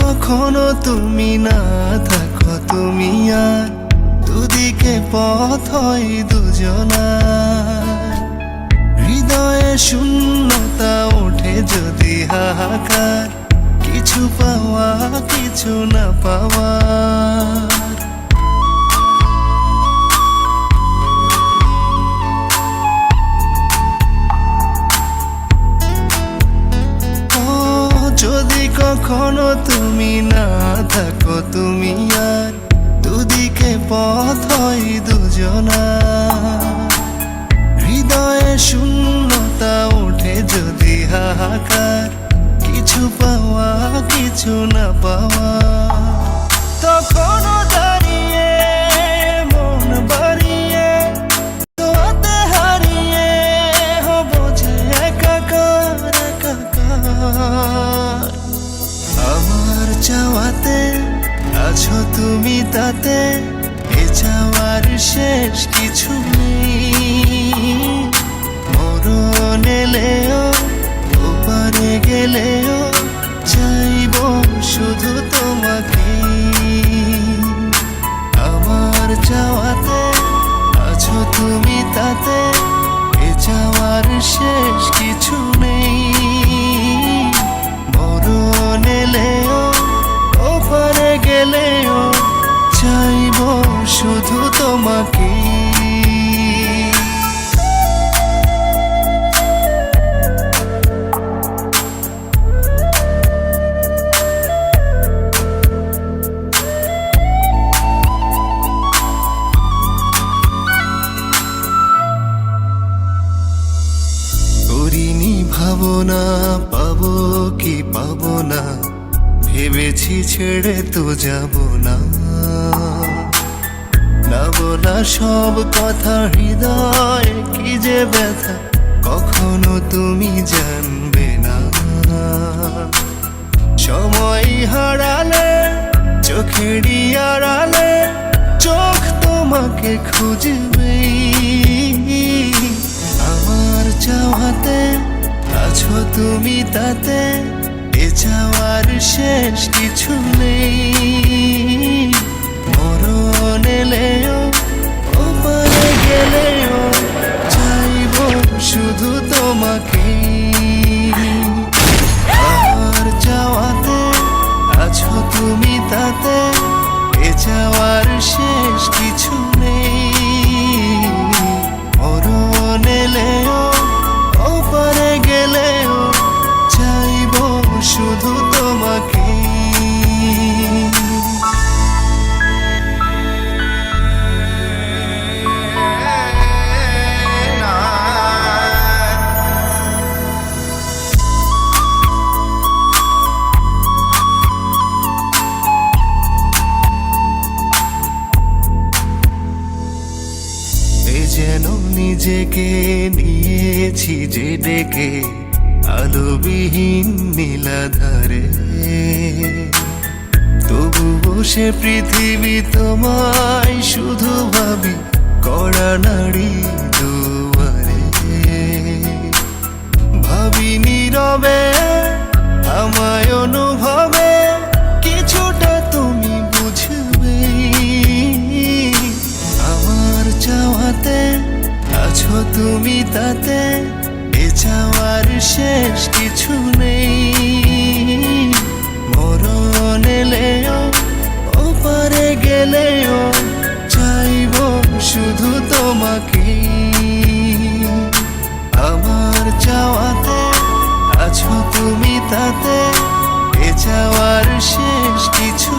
কখনো তুমি না থাকো, তুমি আর দুদিকে পথ হয় দুজনার। হৃদয়ে শূন্যতা ওঠে যদি হাহাকার, কিছু পাওয়া কিছু না পাওয়া। যদি কখনো তুমি না থাকো, তুমি আর দুদিকে পথ হয় দুজনার। হৃদয়ে শূন্যতা ওঠে যদি হাহাকার, কিছু পাওয়া কিছু না পাওয়া। তখনও দাঁড়িয়ে মন বাড়িয়ে তোতে হারিয়ে হব যে একাকার একাকার। আমার চাওয়াতে আছো তুমি, তাতে এ চাওয়ার শেষ কিছু নেই। মরণ এলেও ওপারে গেলেও চাইব শুধু তোমাকে। আমার চাওয়াতে আছো তুমি, তাতে এ চাওয়ার শেষ কিছু নেই। মরণ এলেও ওপারে গেলেও চাইব শুধু তোমাকে। করিনি ভাবনা পাবো কি পাবো না, ভেবেছি ছেড়ে তো যাব না। না বলা সব কথা হৃদয় কি যে ব্যথা, কখনো তুমি জানবে না। সময় হারালে চোখেরই আড়ালে চোখ তোমাকে খুঁজবে। আমার চাওয়াতে আছো তুমি, তাতে এ চাওয়ার শেষ কিছু নেই। মরণ এলেও ওপারে গেলেও চাইব শুধু তোমাকে। আমার চাওয়াতে আছো তুমি, তাতে এ চাওয়ার শেষ কিছু নেই। মরণ এলেও ওপারে গেলেও চাইব শুধু তোমাকে। যেন নিজেকে নিয়েছি যে ডেকে আলোবিহীন নীলাধারে, তবু বসে পৃথিবী তোমায় শুধু ভাবি কড়া নাড়ি দুয়ারে। ভাবি নীরবে আমায় অনুভবে কিছুটা তুমি বুঝবে। আমার চাওয়াতে আছো তুমি, তাতে এ চাওয়ার শেষ কিছু নেই। মরণ এলেও ওপারে গেলেও চাইব শুধু তোমাকে। আমার চাওয়াতে আছো তুমি, তাতে এ চাওয়ার শেষ কিছু